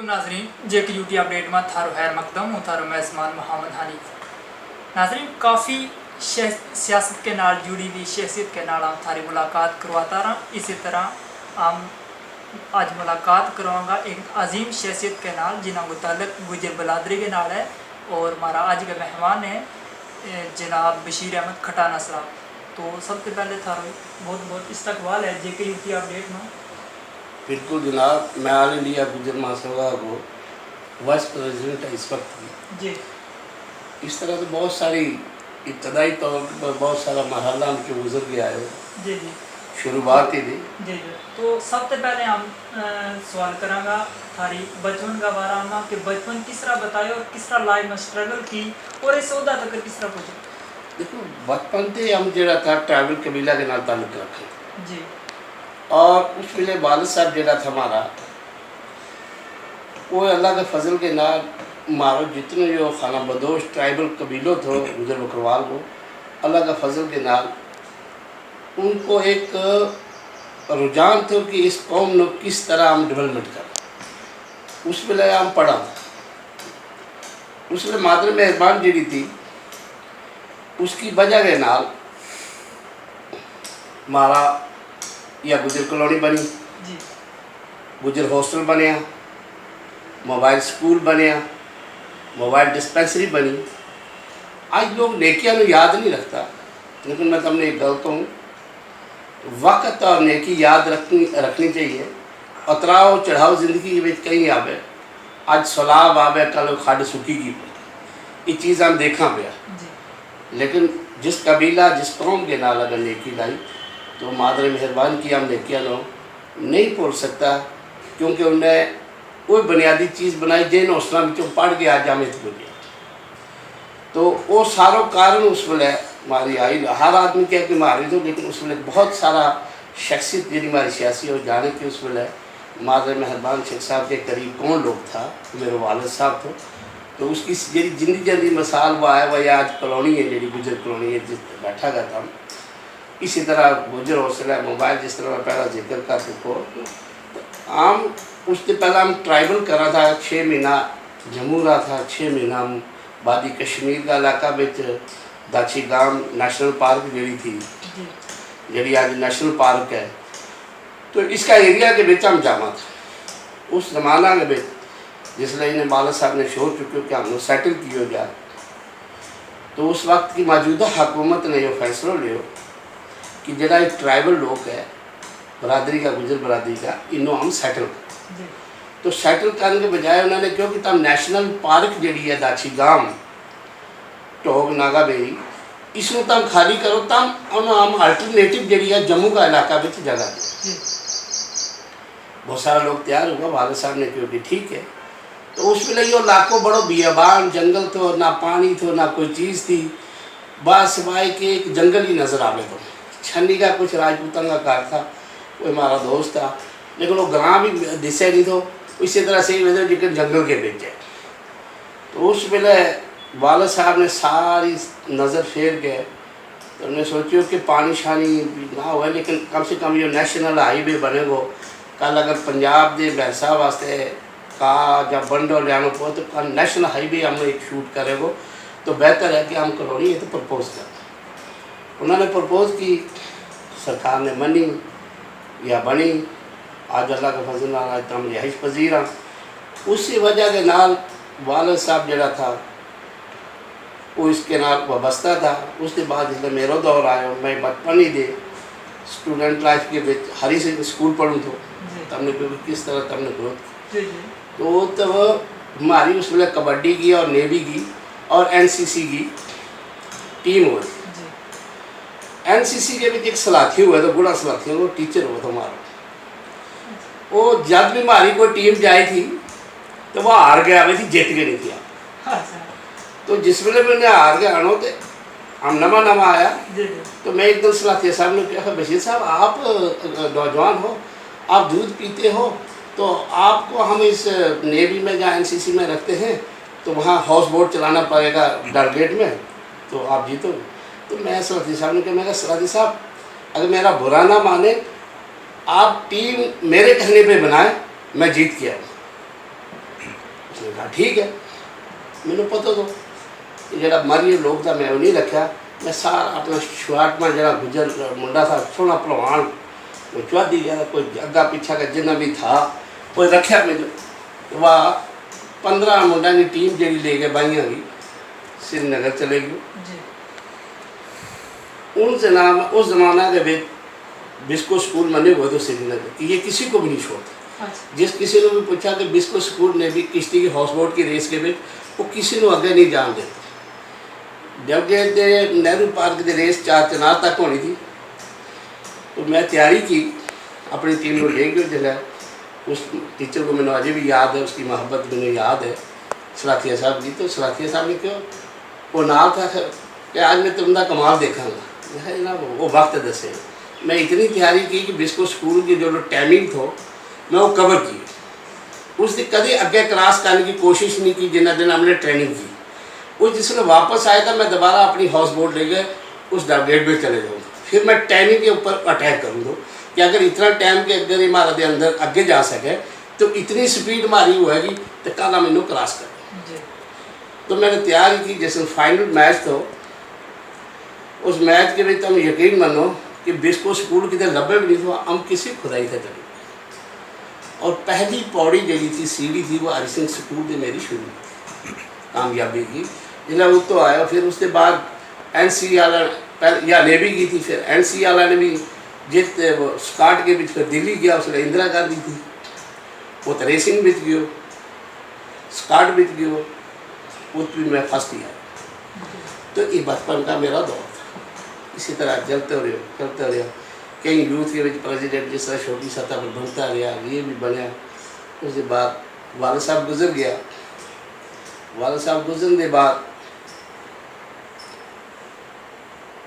नाजरीन, जेके UT update में थारो खैर मकदम हूँ थारो मेज़बान मोहम्मद हनीफ। नाजरीन, काफ़ी सियासत के नाल जुड़ी हुई शख्सियत के नाल हम थारी मुलाकात करवाता रहा। इसी तरह हम आज मुलाकात करवाऊँगा एक अजीम शख्सियत के नाल जिन्हों को ताल्लुक गुजर बलादरी के नाल है, और हमारा आज के मेहमान है जनाब बशीर अहमद खटाना साहब। तो सबसे पहले थारो बहुत बहुत इस्तकबाल है जेके यूटी अपडेट में। बिल्कुल जनाब, मैं ऑल इंडिया गुजर महासभा को वाइस प्रेसिडेंट है इस वक्त जी। इस तरह से बहुत सारी इब्तदाई तौर पर बहुत सारा मरहला उनके गुजर गया है। जी जी, शुरुआत ही थी। जी जी। तो सबसे पहले हम सवाल करांगा थारी बचपन का बारे में कि बचपन किस तरह बताए और किस तरह लाइफ में स्ट्रगल की और इस सौदा तक किस तरह पहुंचे। देखो, बचपन से हम जरा था ट्राइबल कबीला के नाल ताल्लुक रखे जी। और उस वेले वालिद साहब जरा था हमारा, वो अल्लाह के फजल के नाल मारो जितने जो खाना बदोश ट्राइबल कबीलों थे गुजर बकरवाल को अल्लाह का फजल के नाल उनको एक रुझान थे कि इस कौम ने किस तरह हम डेवलपमेंट कर। उस वेले हम पढ़ा, उस वेले मादर मेहरबान जी थी, उसकी वजह के नाल मारा या गुजर कॉलोनी बनी, जी। गुजर हॉस्टल बनया, मोबाइल स्कूल बनया, मोबाइल डिस्पेंसरी बनी। आज लोग नेकिया को याद नहीं रखता, लेकिन मैं तुमने एक गल कहूँ, वक्त और नेकी याद रखनी चाहिए। उतराव चढ़ाव जिंदगी में कहीं आवे, आज सलाब आवे कल खड सुखी की, ये चीज़ हम देखा पाया। लेकिन जिस कबीला जिस कौम के नाल अगर नेकी लाई तो मादर मेहरबान की हम नेकिया नो नहीं भूल सकता, क्योंकि उन्हें वो बुनियादी चीज़ बनाई जिन हौसला में पढ़ के आज हम इतने गया। तो वो सारों कारण उस वेले मारी आई, हर आदमी कह के मारी दो, लेकिन उस वेले बहुत सारा शख्सियत जी हमारी सियासी हो जाने कि उस वेले मादर मेहरबान शेख साहब के करीब कौन लोग था, मेरे वालिद साहब थे। तो उसकी जी जिंदी जल्दी मिसाल वो आया वह आज कॉलोनी है जी गुजर कॉलोनी है जिस बैठा गया था। इसी तरह गुजर हौसला मोबाइल जिस तरह मैं पहला जिक्र कर चुको, आम उससे पहला हम ट्राइबल करा था, 6 महीना जम्मू रहा था, 6 महीना हम वादी कश्मीर का इलाका में दाची गांव नेशनल पार्क जी थी जी आज नेशनल पार्क है, तो इसका एरिया के बिच हम जामा था। उस जमाना के बिच जिसलिए इन्हें वालिद साहब ने शोर चुके कि हमने सेटल किया जाए, तो उस वक्त की मौजूदा हुकूमत ने यह फैसला लिया कि जरा एक ट्राइबल लोग है बरादरी का गुजर बरादरी का इन्हों हम सेटल कर। तो सेटल करने के बजाय उन्होंने क्यों कि तम नेशनल पार्क जी है दाची गांव टोग नागा बेरी, इसमें तम खाली करो, तम हम अल्टरनेटिव जी है जम्मू का इलाका में जगह दी। बहुत सारा लोग तैयार हुआ, वालिद साहब ने क्यों कि ठीक है। तो उस वेले यो इलाको बड़ो बियाबान जंगल तो ना पानी थो ना कोई चीज़ थी, बस सिवाय के एक जंगल ही नज़र आवे। तो छन्नी का कुछ राजपूतों का घर था, वो हमारा दोस्त था, लेकिन वो गाँव भी दिसे नहीं तो इसी तरह से ही वजह जिक्र जंगल के बीच है। तो उस वेले वालिद साहब ने सारी नज़र फेर के तो उन्हें सोचो कि पानी शानी ना हुआ, लेकिन कम से कम ये नेशनल हाईवे बनेगो, कल अगर पंजाब के भैंसा वास्ते का जब बंडो लियानो पो तो कल नेशनल हाईवे हम एक शूट करेगो, तो बेहतर है कि हम कॉलोनी है तो प्रपोज कर। उन्होंने प्रपोज की, सरकार ने मनी या बनी, आज अल्लाह का फजल आज तो हम रिहाइश पजीर हाँ। उसी वजह के नाल वालिद साहब जरा था वो इसके नाल वाबस्ता था। उसके बाद जब मेरा दौर आया, मैं बचपन ही दे स्टूडेंट लाइफ के बिच हरी से स्कूल पढ़ूँ तो तमने किस तरह तमने ग्रोथ तो हमारी उस वेले कबड्डी की और नेवी की और एनसीसी की टीम हुई। एनसीसी के बीच एक सलाथी हुआ था, गुड़ा सलाथी, वो टीचर हुआ था हमारा। वो जब भी हमारी कोई टीम जाई थी तो वह हार गया हुई थी, जीत के नहीं थी। तो जिस वेले मैंने हार गया आनो तो हम नमा आया, तो मैं एकदम सलाथी साहब ने कहा, बशीर साहब आप नौजवान हो, आप दूध पीते हो, तो आपको हम इस नेवी में या एनसीसी में रखते हैं तो वहाँ हाउस बोट चलाना पड़ेगा डरगेट में, तो आप जीतोगे। तो मैं सलाथी साहब ने कहा, मैं सलाथी साहब अगर मेरा बुरा ना माने, आप टीम मेरे कहने पे बनाए, मैं जीत गया। मैं कहा ठीक है, मैंने पता तो जरा मारिए लोग था मैं वो नहीं रखा, मैं सारा अपना शुआटमा जरा गुजर मुंडा था सोना पहलवान वो चौधरी गया, कोई अग्गा पीछा का जिन्ना भी था कोई रखा मैंने, वह 15 मुंडा की टीम जी ले गए बाइया भी श्रीनगर चले गए। जी उनसे नाम उस जमाना के बिस्को स्कूल बने हुए तो श्रीनगर ये किसी को भी नहीं छोड़ता। अच्छा जिस किसी ने भी पूछा कि बिस्को स्कूल ने भी किश्ती की हाउस बोट की रेस के वो किसी को अगे नहीं जान देते। जब गए नेहरू पार्क की रेस 4 चिनार तक होनी थी तो मैं तैयारी की अपनी टीम को ले गया, जो है उस टीचर को मैंने अजय भी याद है, उसकी मोहब्बत मैंने याद है सलाथिया साहब की। तो सलाथिया साहब ने क्यों वो नाम था कि आज मैं तुमदा कमाल देखांगा, है ना वो वक्त दसे। मैं इतनी तैयारी की कि बिस्को स्कूल की जो टाइमिंग थो मैं वो कवर की, उसने कभी अगे क्रॉस करने की कोशिश नहीं की जिन्ना दिन हमने ट्रेनिंग की। वो जिसने वापस आया था मैं दोबारा अपनी हाउस बोट ले गए उस गेट में चले जाऊँगा, फिर मैं टाइमिंग के ऊपर अटैक करूँगा कि अगर इतना टाइम के अगर हमारा दे अंदर अगे जा सके तो इतनी स्पीड मारी होगी तो कल मैनू क्रॉस कर। तो मैंने तैयारी की, जैसे फाइनल मैच तो उस मैच के लिए तुम यकीन मानो कि बिस्को स्कूल कितने लब्बे भी नहीं था, हम किसी खुदाई से चले। और पहली पौड़ी जी थी सीढ़ी थी वो हरि सिंह स्कूल से मेरी शुरू कामयाबी की, जिला वो तो आया। फिर उसके बाद NC वाला या नेवी की थी, फिर NC वाला ने भी जित वो स्काट के बीच फिर दिल्ली गया, उसने इंदिरा गांधी थी वो तो रेसिंग बीच गयो स्काट बीच गयो उस भी मैं फर्स्ट किया। तो ये बचपन का मेरा दौर था, इसी तरह चलते रहे कई यूथ के प्रेसिडेंट जिस तरह छोटी सतह पर बनता रहा, ये भी बना। उसके बाद वाला साहब गुजर गया, वाला साहब गुजरने के बाद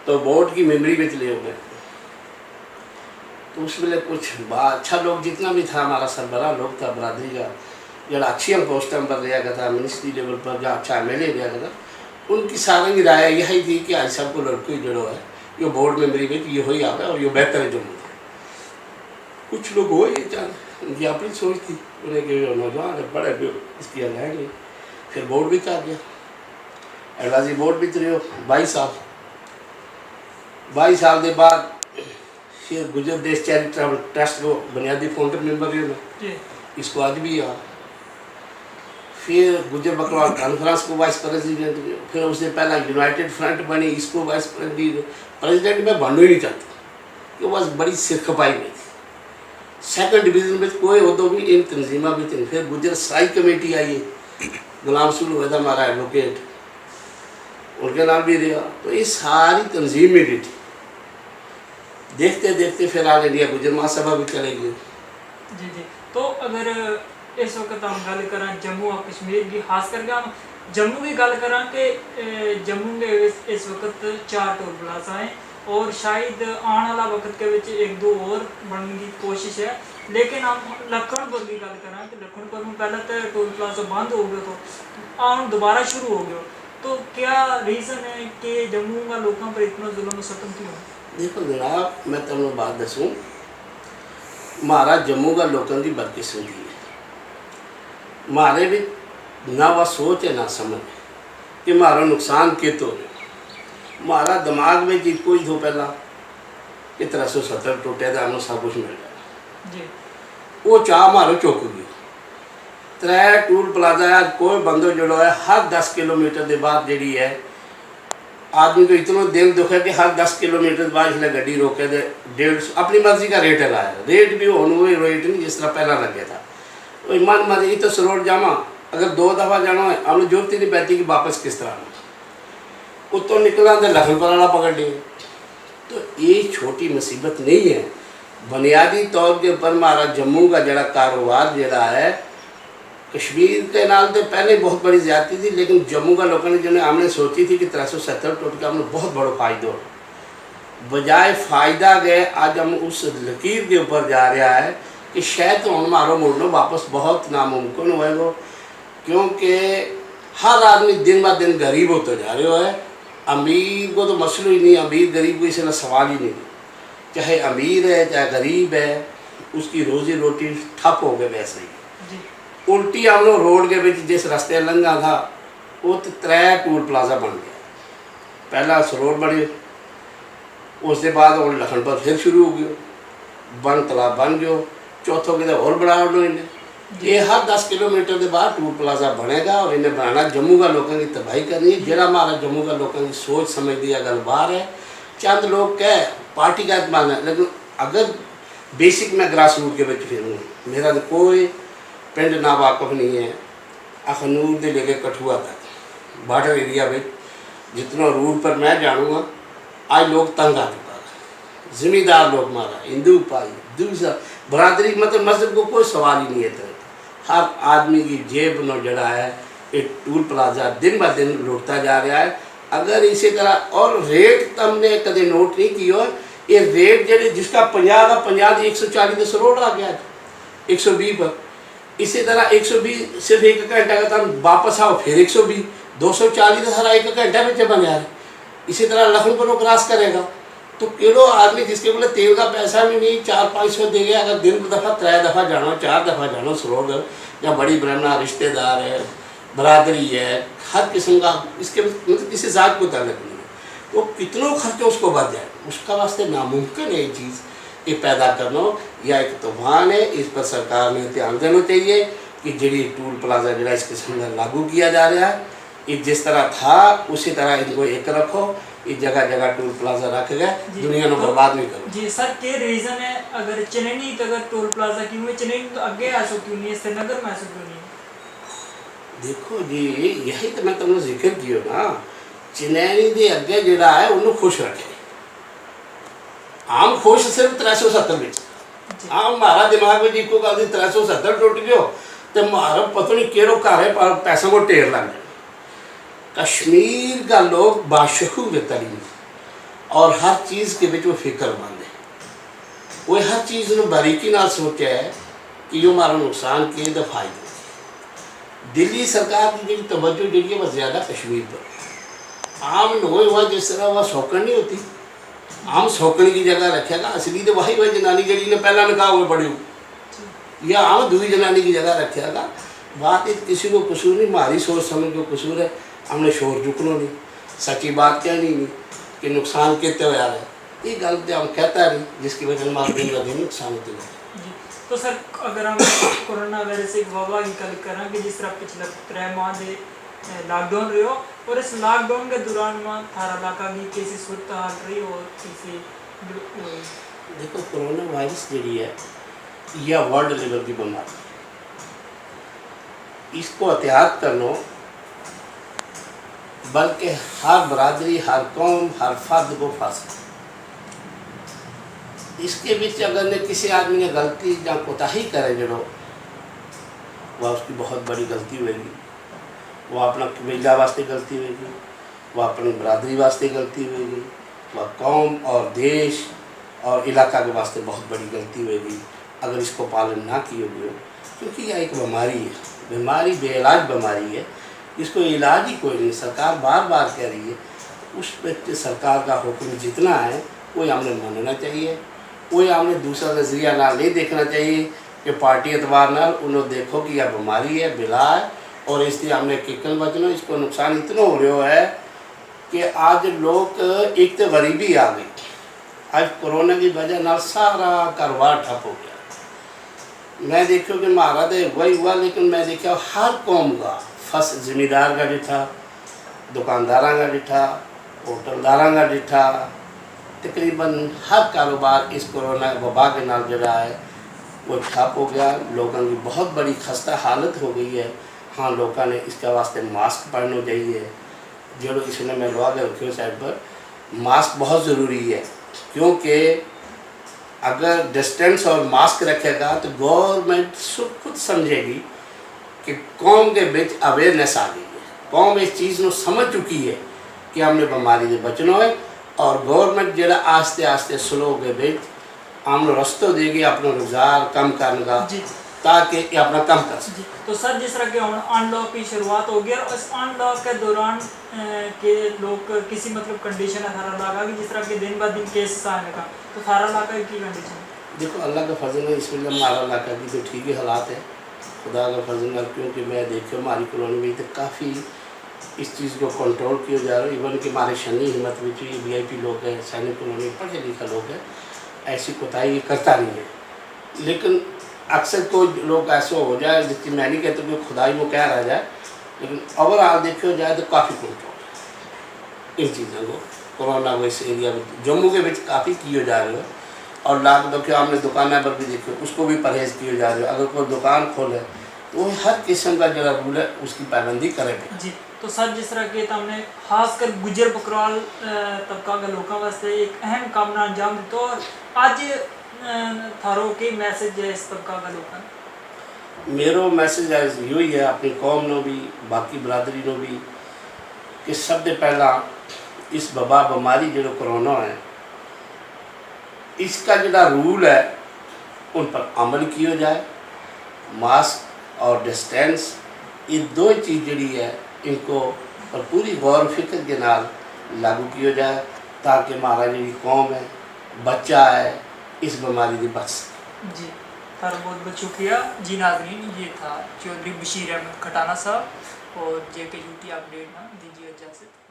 तो बोर्ड की मेमोरी में चले हो गए। तो उस वेले कुछ अच्छा लोग जितना भी था हमारा सरबराह लोग था बरादरी का, जरा अच्छी हम पोस्टों पर रहा था मिनिस्ट्री लेवल पर जहाँ अच्छा MLA रहा था, उनकी सारे की राय यही थी कि आज सबको लड़कों ही जड़ो है ये बोर्ड मेमोरी में ये हो ही आ रहा है और ये बेहतर है जो मुझे। कुछ लोग हो ये चाह उनकी अपनी सोच थी, उन्हें कि नौजवान है बड़े इसकी लगाएंगे। फिर बोर्ड भी आ गया, एडवाइजरी बोर्ड भी रहे हो 22 साल के बाद फिर गुजर देश चैरिटेबल ट्रस्ट को बुनियादी फाउंडर मेंबर रहे मैं, इसको आज भी आ। फिर गुजर बकरवाल कॉन्फ्रेंस को वाइस प्रेसिडेंट, फिर उससे पहला यूनाइटेड फ्रंट बनी, इसको वाइस प्रेसिडेंट में बनना ही नहीं चाहता, ये बस बड़ी सिरखपाई में थी। सेकंड डिवीज़न में कोई हो तो भी इन तंजीमा भी थी। फिर गुजर सराई कमेटी आई है, गुलाम सुल हुआ था हमारा एडवोकेट, उनके नाम भी दिया। तो ये सारी तंजीम में थी। देखते देखते फिर आल इंडिया गुजर महासभा भी चले गए। जी तो अगर इस वक्त हम गल करें जम्मू और कश्मीर की, खास करके हम जम्मू की गल करें कि जम्मू के इस वक्त 4 टोल प्लाजा हैं और शायद आने वाला वक्त के विच 1-2 और बनने की कोशिश है। लेकिन हम लखनपुर की गल करें कि लखनपुर में पहले तो टोल प्लाजा बंद हो गया तो आन दोबारा शुरू हो गया, तो क्या रीज़न है कि जम्मू का लोगों पर इतना जुल्म सतम क्यों है? देखो जनाब मैं तुम्हें बात दसूँ, हमारा जम्मू का लोगों की बदकिस्मती है, हमारे भी ना वह सोच है ना समझ कि हमारा नुकसान के तो हमारा दिमाग में जी कोई तो पहला कि 370 टूटे तो हमें सब कुछ मिल जाए, वो चाह हमारे चुक गई। 3 टूल प्लाजा कोई बंदो जो है हर 10 किलोमीटर के बाद जी है आदमी को इतना दिल दुख है कि हर 10 किलोमीटर बाद इसलिए गड्डी रोके दे 150 अपनी मर्जी का रेट है लाया, रेट भी होने रेट नहीं जिस तरह पहला लगे था। तो मन मर्जी तो सरोड़ जावा अगर 2 दफ़ा जाना है हमने जरूरत ही नहीं पैती कि वापस किस तरह उत्तों निकला तो लखनपुर वाला पकड़ लिए। तो ये छोटी मुसीबत नहीं है, बुनियादी तौर के ऊपर हमारा जम्मू का जरा कारोबार जरा है कश्मीर के नाल तो पहले बहुत बड़ी ज़्यादती थी, लेकिन जम्मू का लोगों ने जिन्हें हमने सोची थी कि 370 टोट का हमने बहुत बड़ा फ़ायदा हो, बजाय फ़ायदा गए आज हम उस लकीर के ऊपर जा रहा है कि शायद तो हमारा मुड़ना वापस बहुत नामुमकिन होएगा, क्योंकि हर आदमी दिन ब दिन गरीब होते जा रहे है। अमीर को तो मसला ही नहीं, अमीर गरीब को इसलिए सवाल ही नहीं, चाहे अमीर है चाहे गरीब है उसकी रोज़ी रोटी ठप हो गए वैसे ही। उल्टी हमलोग रोड के बिच जिस रस्ते लंघा था वो तो 3 टूल प्लाजा बन गया। पहला सरोवर बने, उसके बाद वो लखनपुर फिर शुरू हो गया, बन तालाब बन गयो, चौथों किते और बड़ा इन्हें। ये हर 10 किलोमीटर के बाद टूल प्लाजा बनेगा और इन्हें बनाना जम्मू का लोगों की तबाही करनी है। जरा हमारा जम्मू का लोगों की सोच समझ दी गल बाहर है। चंद लोग कह पार्टी का एतमान है, लेकिन अगर बेसिक मैं ग्रास रूट के बच्चे फिरूँ, मेरा तो कोई पिंड ना वाकफ नहीं है। अखनूर से लेके कठुआ तक बॉर्डर एरिया में जितना रूट पर मैं जानूँगा आज लोग तंग आ चुका है। जिम्मेदार लोग मारा, हिंदू भाई दूसरा बरादरी मतलब मजहब को कोई सवाल ही नहीं है। हर आदमी की जेब में जड़ा है एक टूल प्लाजा दिन ब दिन लुटता जा रहा है। अगर इसी तरह और रेट तो हमने कभी नोट नहीं की हो, ये रेट जो जिसका 50 का 50 140 से रोड आ गया 120 पर। इसी तरह 120 सिर्फ 1 घंटा का तुम वापस आओ फिर 120 240 तो सारा 1 घंटा में बन जा रहा। इसी तरह लखनपुर को क्रॉस करेगा तो केड़ो आदमी जिसके बोले तेल का पैसा भी नहीं 400-500 देगा, अगर दिन दफ़ा 3 दफ़ा जाना 4 दफ़ा जाना सरोवर या बड़ी ब्राह्मणा रिश्तेदार है बरादरी है हर किस्म का इसके मतलब किसी ज़ात को ताल्लुक नहीं है, तो कितनों खर्चे उसको बढ़ जाए। उसका वास्ते नामुमकिन है ये चीज़ ये पैदा करना या एक तूफान है। इस पर सरकार ने ध्यान देना चाहिए कि जी टूल प्लाजा जरा इस किस्म का लागू किया जा रहा है, ये जिस तरह था उसी तरह इनको एक रखो। ये जगह जगह टोल प्लाजा रख गए, दुनिया को बर्बाद नहीं करो। जी सर, के रीज़न है अगर चनैनी तो अगर टोल प्लाजा क्यों है, चनैनी तो आगे ऐसा क्यों नहीं है, श्रीनगर में ऐसा क्यों नहीं है? देखो जी यही तो मैं तुमने जिक्र किया ना, चनैनी के अगे जड़ा है उन्होंने खुश रखे। आम खुश सिर्फ 370 में आम हमारा दिमाग में जी को गल 370 टुट गयो तो हमारा पता नहीं केड़ो घर है पर पैसा को ढेर लग जाए। कश्मीर का लोग बाशऊर तरीन और हर चीज़ के बिच वो फिक्रमंद है, वो हर चीज़ ने बारीकी नाल सोचा है कि जो हमारा नुकसान किए तो फायदे। दिल्ली सरकार की जी तवज्जो जी है बस ज़्यादा कश्मीर पर। आम नोए हुआ जिस तरह वह सौकन नहीं होती, आम सौकन की जगह रखेगा, असली तो वही वही जनानी जी ने पहला निकाह हुए बड़ी या आम दूसरी जनानी की जगह रखेगा। बात किसी को कसूर नहीं, हमारी सोच समझ को कसूर है। हमने शोर चुकना नहीं, सच्ची बात कहनी नहीं कि नुकसान कितने हो रहा है, ये गल तो हम कहता नहीं जिसकी वजह से हमारे दिन का दिन नुकसान होते हैं। तो सर अगर हम कोरोना वायरस एक वबा की गल करें कि जिस तरह पिछले 3 माह से लॉकडाउन रही हो और इस लॉकडाउन के दौरान में थारा इलाका की कैसी सूरत हाल रही और कैसी? देखो कोरोना वायरस जी है यह वर्ल्ड लेवल की बीमारी, इसको एहतियात करना बल्कि हर बरादरी हर कौम हर फर्द को फंस। इसके बीच अगर ने किसी आदमी ने गलती या कोताही करे जो वह उसकी बहुत बड़ी गलती होगी, वह अपना कबीला वास्ते गलती होगी, वह अपनी बरादरी वास्ते गलती होगी, वह कौम और देश और इलाका के वास्ते बहुत बड़ी गलती होगी अगर इसको पालन ना किए हुए, क्योंकि यह एक बीमारी है, बीमारी बेइलाज बीमारी है, इसको इलाज ही कोई नहीं। सरकार बार बार कह रही है, उस पर सरकार का हुक्म जितना है वो हमने मानना चाहिए, वो हमने दूसरा नज़रिया ना नहीं देखना चाहिए कि पार्टी एतबार नाल उन्होंने देखो कि यह बीमारी है बिला है और इसलिए हमने किकल बचना। इसको नुकसान इतना हो रहा है कि आज लोग एक तो गरीबी आ गई, आज कोरोना की वजह नाल सारा कारोबार ठप हो गया। मैं देखो कि हमारा तो वही हुआ, लेकिन मैं देखा हर कौम का फस जिम्मेदार का डिठा, दुकानदार का डिठा, होटलदार का डिठा, तकरीबन हर कारोबार इस कोरोना वबा के नाल जड़ा है वो ठप हो गया। लोगों की बहुत बड़ी खस्ता हालत हो गई है। हाँ लोगों ने इसका वास्ते मास्क पहनना चाहिए, जो इसने मैं लगा के रखी साइड पर, मास्क बहुत ज़रूरी है क्योंकि अगर डिस्टेंस और मास्क रखेगा तो गवर्नमेंट खुद समझेगी कि कौम के बीच अवेयरनेस आ गई है, कौम इस चीज़ को समझ चुकी है कि हमने बीमारी से बचना है और गवर्नमेंट जरा आस्ते आस्ते स्लो के बीच हमने रस्तों देगी अपना रोजगार कम करने का ताकि ये अपना कम कर सके। तो सर जिस तरह के अनलॉक की शुरुआत हो गई और इस अनलॉक के दौरान के लोग किसी मतलब कंडीशन है थारा इलाका की, जिस तरह के दिन ब दिन केस आने का, तो थारा इलाका की कंडीशन? देखो अल्लाह का फजल है, इसमें हमारा इलाका की तो ठीक ही हालात है, खुदा का फजल है, क्योंकि मैं देखो हमारी कॉलोनी में तो काफ़ी इस चीज़ को कंट्रोल किया जा रहा है। इवन कि हमारे शनी हिम्मत भी चाहिए, VIP लोग हैं, सैनिक कॉलोनी पढ़े लिखे लोग हैं, ऐसी कोताही ये करता नहीं है। लेकिन अक्सर कोई लोग ऐसे हो जाए, जिसकी मैं नहीं कहता कि खुदाई वो कह रह जाए, लेकिन ओवरऑल देखो जाए तो काफ़ी कंट्रोल इन चीज़ों को कोरोना को इस एरिया में जम्मू के बीच काफ़ी किए जा रहे हो। और लाख देखो हमने दुकान पर भी देखो उसको भी परहेज़ किए जा रहे हो। अगर कोई दुकान खोले तो वो हर किस्म का जो रूल है उसकी पाबंदी करे जी। तो सर जिस तरह के तुमने खासकर गुजर बकरवाल तबका के लोगों वास्ते एक अहम काम ना अंजाम दिता, और आज थारो के मैसेज है इस तबका का लोगों? मेरो मैसेज यही है अपनी कौम नो भी, बाकी बरादरी नो भी, कि सब से पहला इस वबा बीमारी जो कोरोना है इसका जो रूल है उन पर अमल किया जाए। मास्क और डिस्टेंस ये दो चीज़ जी है इनको और पूरी गौर फिक्र के नाल लागू किया जाए, ताकि हमारा जी कौम है, बच्चा है, इस बीमारी से बच सके। जी सर, बहुत बहुत शुक्रिया। जी नाज़रीन, ये था चौधरी बशीर अहमद खटाना साहब, और JK UT अपडेट ना दीजिए इजाज़त।